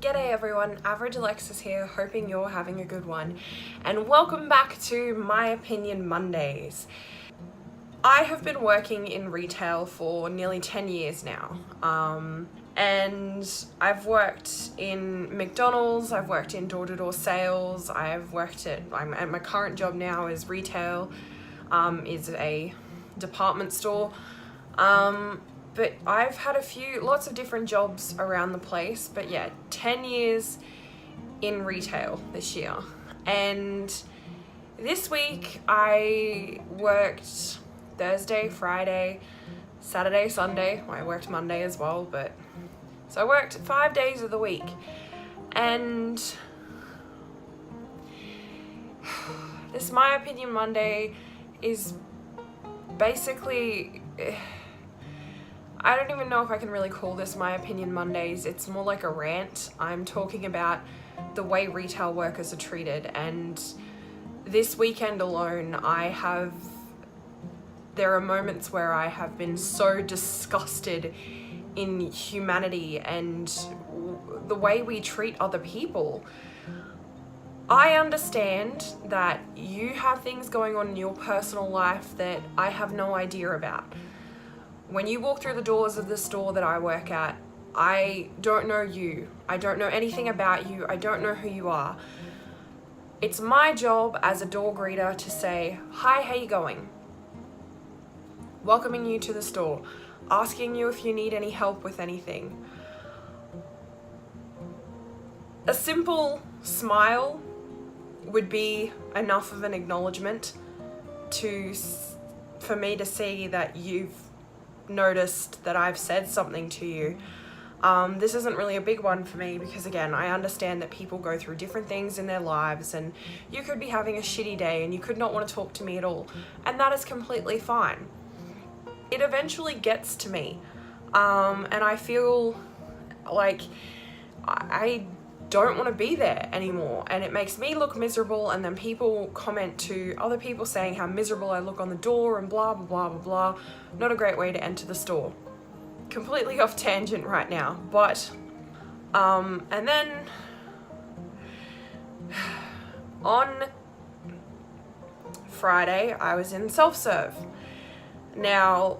G'day everyone, Average Alexis here, hoping you're having a good one, and welcome back to My Opinion Mondays. I have been working in retail for nearly 10 years now, and I've worked in McDonald's, I've worked in door-to-door sales, I'm at my current job now is retail, is a department store. But I've had lots of different jobs around the place, but yeah, 10 years in retail this year. And this week I worked Thursday, Friday, Saturday, Sunday. Well, I worked Monday as well, so I worked 5 days of the week. And this My Opinion Monday is basically, I don't even know if I can really call this My Opinion Mondays. It's more like a rant. I'm talking about the way retail workers are treated, and this weekend alone there are moments where I have been so disgusted in humanity and the way we treat other people. I understand that you have things going on in your personal life that I have no idea about. When you walk through the doors of the store that I work at, I don't know you. I don't know anything about you. I don't know who you are. It's my job as a door greeter to say, hi, how you going? Welcoming you to the store, asking you if you need any help with anything. A simple smile would be enough of an acknowledgement for me to see that you've noticed that I've said something to you. This isn't really a big one for me because, again, I understand that people go through different things in their lives, and you could be having a shitty day and you could not want to talk to me at all, and that is completely fine. It eventually gets to me, and I feel like I don't want to be there anymore, and it makes me look miserable, and then people comment to other people saying how miserable I look on the door and blah blah blah blah blah. Not a great way to enter the store. Completely off tangent right now, but and then on Friday I was in self-serve. Now,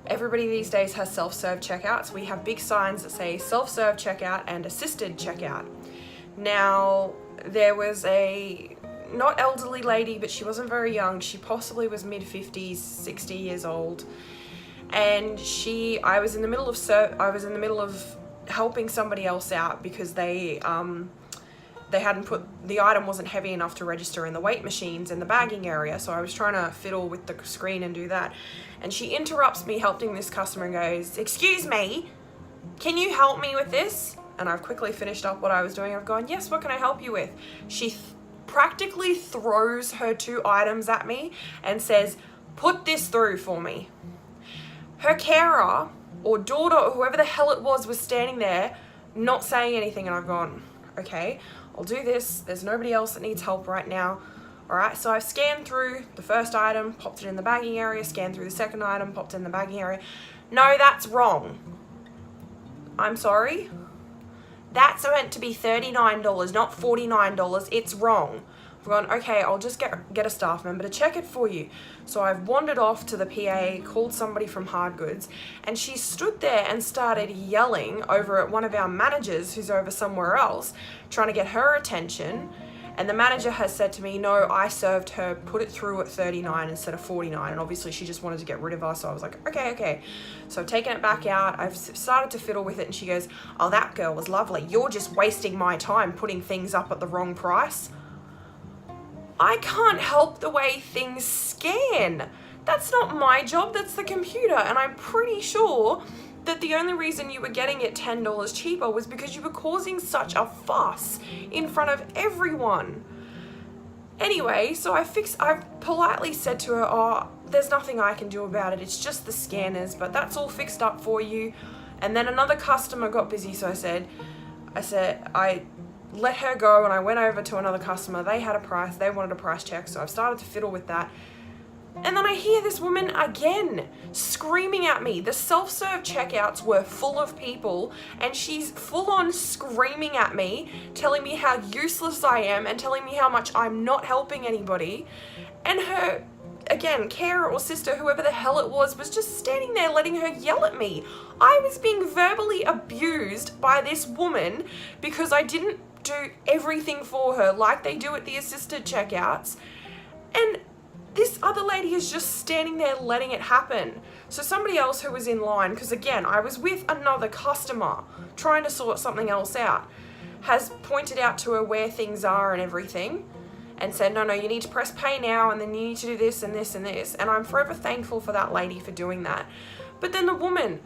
everybody these days has self-serve checkouts. We have big signs that say self-serve checkout and assisted checkout. Now, there was a not elderly lady, but she wasn't very young. She possibly was mid-50s, 60 years old. And I was in the middle of helping somebody else out because they hadn't the item wasn't heavy enough to register in the weight machines in the bagging area, so I was trying to fiddle with the screen and do that. And she interrupts me helping this customer and goes, "Excuse me, can you help me with this?" And I've quickly finished up what I was doing. I've gone, "Yes, what can I help you with?" She practically throws her 2 items at me and says, "Put this through for me." Her carer or daughter or whoever the hell it was standing there not saying anything, and I've gone, okay, I'll do this. There's nobody else that needs help right now. All right, so I've scanned through the first item, popped it in the bagging area, scanned through the second item, popped it in the bagging area. No, that's wrong. I'm sorry. That's meant to be $39, not $49. It's wrong. I've gone, okay, I'll just get a staff member to check it for you. So I've wandered off to the PA, called somebody from Hard Goods, and she stood there and started yelling over at one of our managers who's over somewhere else, trying to get her attention. And the manager has said to me, no, I served her, put it through at 39 instead of 49. And obviously she just wanted to get rid of her. So I was like, okay. So I've taken it back out. I've started to fiddle with it. And she goes, oh, that girl was lovely. You're just wasting my time putting things up at the wrong price. I can't help the way things scan. That's not my job, that's the computer. And I'm pretty sure that the only reason you were getting it $10 cheaper was because you were causing such a fuss in front of everyone. Anyway, so I politely said to her, oh, there's nothing I can do about it. It's just the scanners, but that's all fixed up for you. And then another customer got busy, so I let her go, and I went over to another customer. They had a price, they wanted a price check, so I've started to fiddle with that. And then I hear this woman again screaming at me. The self-serve checkouts were full of people and she's full on screaming at me, telling me how useless I am and telling me how much I'm not helping anybody. And her, again, carer or sister, whoever the hell it was just standing there letting her yell at me. I was being verbally abused by this woman because I didn't do everything for her like they do at the assisted checkouts. And this other lady is just standing there letting it happen. So somebody else who was in line, because again, I was with another customer trying to sort something else out, has pointed out to her where things are and everything and said, no, you need to press pay now and then you need to do this and this and this. And I'm forever thankful for that lady for doing that. But then the woman,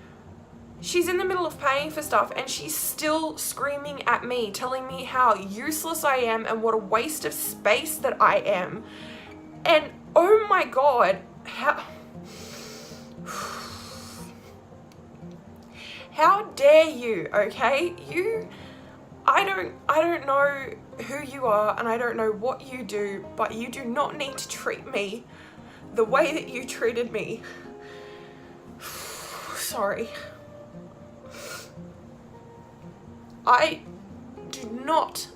she's in the middle of paying for stuff and she's still screaming at me, telling me how useless I am and what a waste of space that I am. And oh my God, how dare you, okay? I don't know who you are and I don't know what you do, but you do not need to treat me the way that you treated me. Sorry. I do not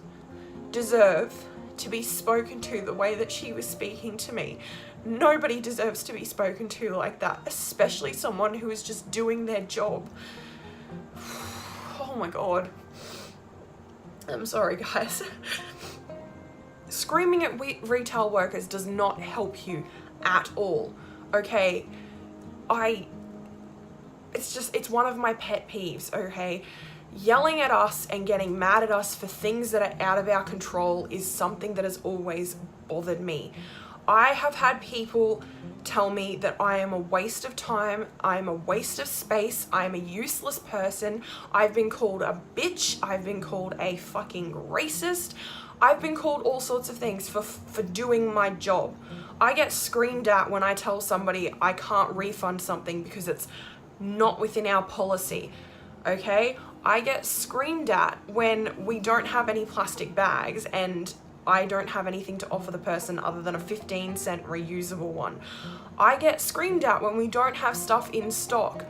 deserve to be spoken to the way that she was speaking to me. Nobody deserves to be spoken to like that, especially someone who is just doing their job. Oh my God. I'm sorry, guys. Screaming at retail workers does not help you at all, okay? It's one of my pet peeves, okay? Yelling at us and getting mad at us for things that are out of our control is something that has always bothered me. I have had people tell me that I am a waste of time, I am a waste of space, I am a useless person. I've been called a bitch, I've been called a fucking racist, I've been called all sorts of things for doing my job. I get screamed at when I tell somebody I can't refund something because it's not within our policy, okay? I get screamed at when we don't have any plastic bags and I don't have anything to offer the person other than a 15-cent reusable one. I get screamed at when we don't have stuff in stock.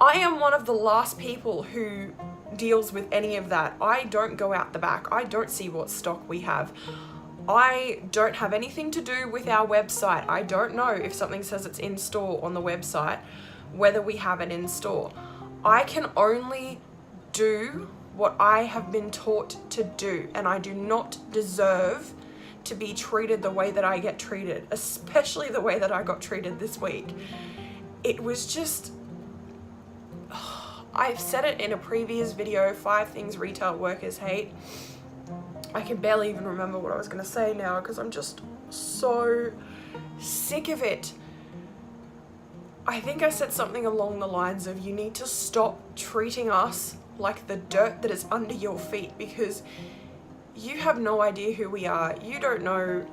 I am one of the last people who deals with any of that. I don't go out the back. I don't see what stock we have. I don't have anything to do with our website. I don't know if something says it's in store on the website, whether we have it in store. I can only do what I have been taught to do, and I do not deserve to be treated the way that I get treated, especially the way that I got treated this week. It was just, I've said it in a previous video, 5 things retail workers hate. I can barely even remember what I was gonna say now because I'm just so sick of it. I think I said something along the lines of, you need to stop treating us like the dirt that is under your feet because you have no idea who we are. You don't know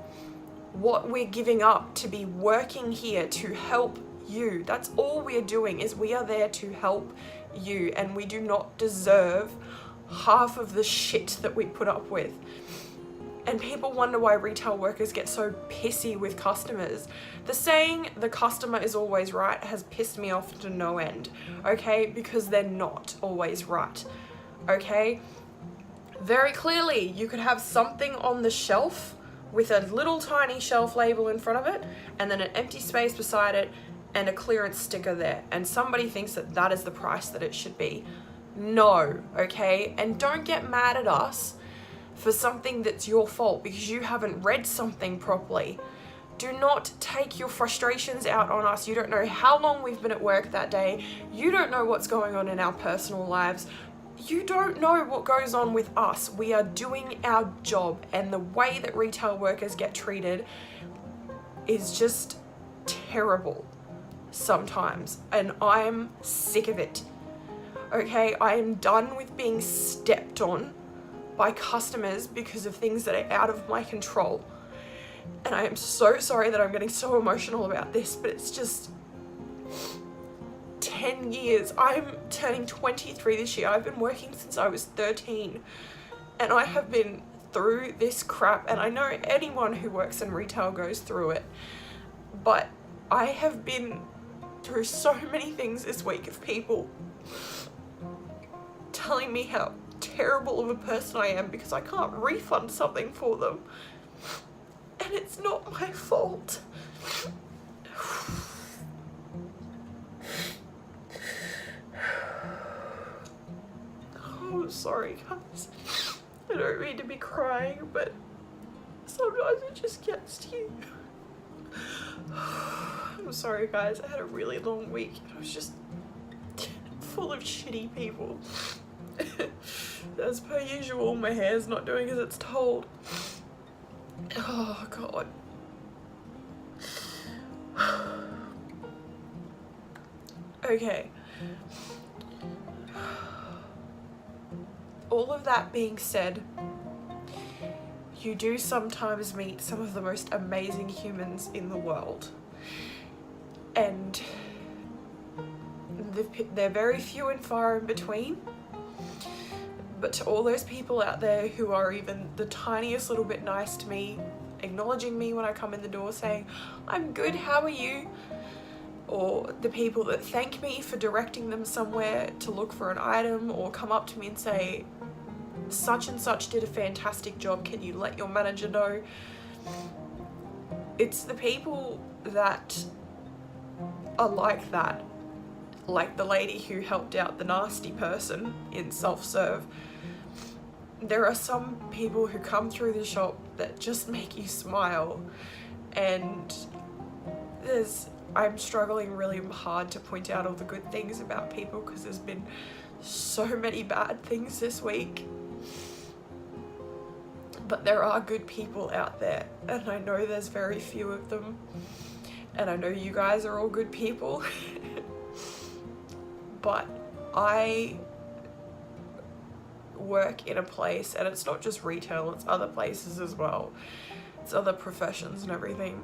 what we're giving up to be working here to help you. That's all we're doing, is we are there to help you, and we do not deserve half of the shit that we put up with. And people wonder why retail workers get so pissy with customers. The saying, the customer is always right, has pissed me off to no end, okay? Because they're not always right, okay? Very clearly, you could have something on the shelf with a little tiny shelf label in front of it, and then an empty space beside it, and a clearance sticker there, and somebody thinks that that is the price that it should be. No, okay? And don't get mad at us for something that's your fault because you haven't read something properly. Do not take your frustrations out on us. You don't know how long we've been at work that day. You don't know what's going on in our personal lives. You don't know what goes on with us. We are doing our job, and the way that retail workers get treated is just terrible sometimes, and I'm sick of it. Okay, I am done with being stepped on by customers because of things that are out of my control. And I am so sorry that I'm getting so emotional about this, but it's just 10 years. I'm turning 23 this year. I've been working since I was 13, and I have been through this crap, and I know anyone who works in retail goes through it, but I have been through so many things this week of people telling me how terrible of a person I am because I can't refund something for them. And it's not my fault. Oh, I'm sorry, guys. I don't mean to be crying, but sometimes it just gets to you. I'm sorry, guys. I had a really long week. I was just full of shitty people. As per usual, my hair's not doing as it's told. Oh, God. Okay. All of that being said, you do sometimes meet some of the most amazing humans in the world. And they're very few and far in between. But to all those people out there who are even the tiniest little bit nice to me, acknowledging me when I come in the door saying, "I'm good, how are you?" Or the people that thank me for directing them somewhere to look for an item, or come up to me and say, "Such and such did a fantastic job, can you let your manager know?" It's the people that are like that, like the lady who helped out the nasty person in self-serve. There are some people who come through the shop that just make you smile, and I'm struggling really hard to point out all the good things about people because there's been so many bad things this week. But there are good people out there, and I know there's very few of them, and I know you guys are all good people. But I work in a place, and it's not just retail, it's other places as well. It's other professions and everything,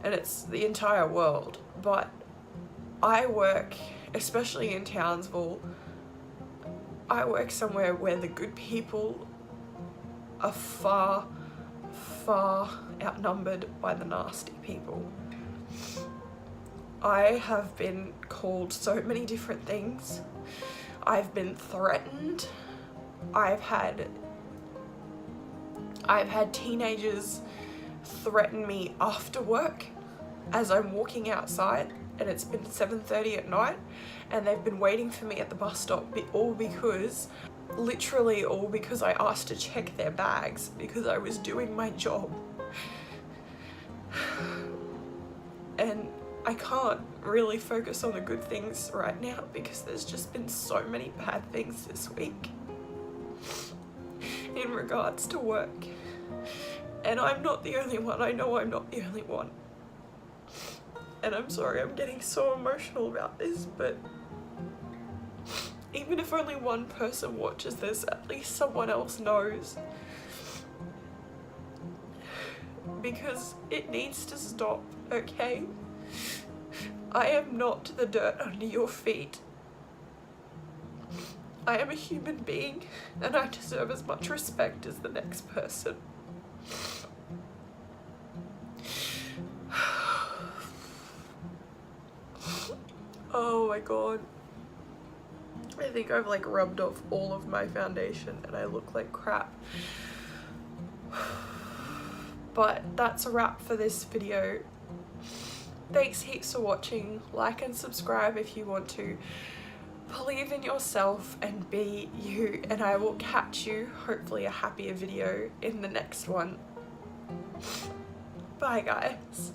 and it's the entire world. But I work, especially in Townsville, I work somewhere where the good people are far, far outnumbered by the nasty people. I have been called so many different things. I've been threatened. I've had teenagers threaten me after work as I'm walking outside, and it's been 7:30 at night, and they've been waiting for me at the bus stop, literally all because I asked to check their bags because I was doing my job. And I can't really focus on the good things right now because there's just been so many bad things this week in regards to work. And I'm not the only one. I know I'm not the only one. And I'm sorry I'm getting so emotional about this, but even if only one person watches this, at least someone else knows. Because it needs to stop, okay? I am not the dirt under your feet. I am a human being, and I deserve as much respect as the next person. Oh my God. I think I've like rubbed off all of my foundation and I look like crap. But that's a wrap for this video. Thanks heaps for watching. Like and subscribe if you want to. Believe in yourself and be you, and I will catch you, hopefully a happier video, in the next one. Bye guys.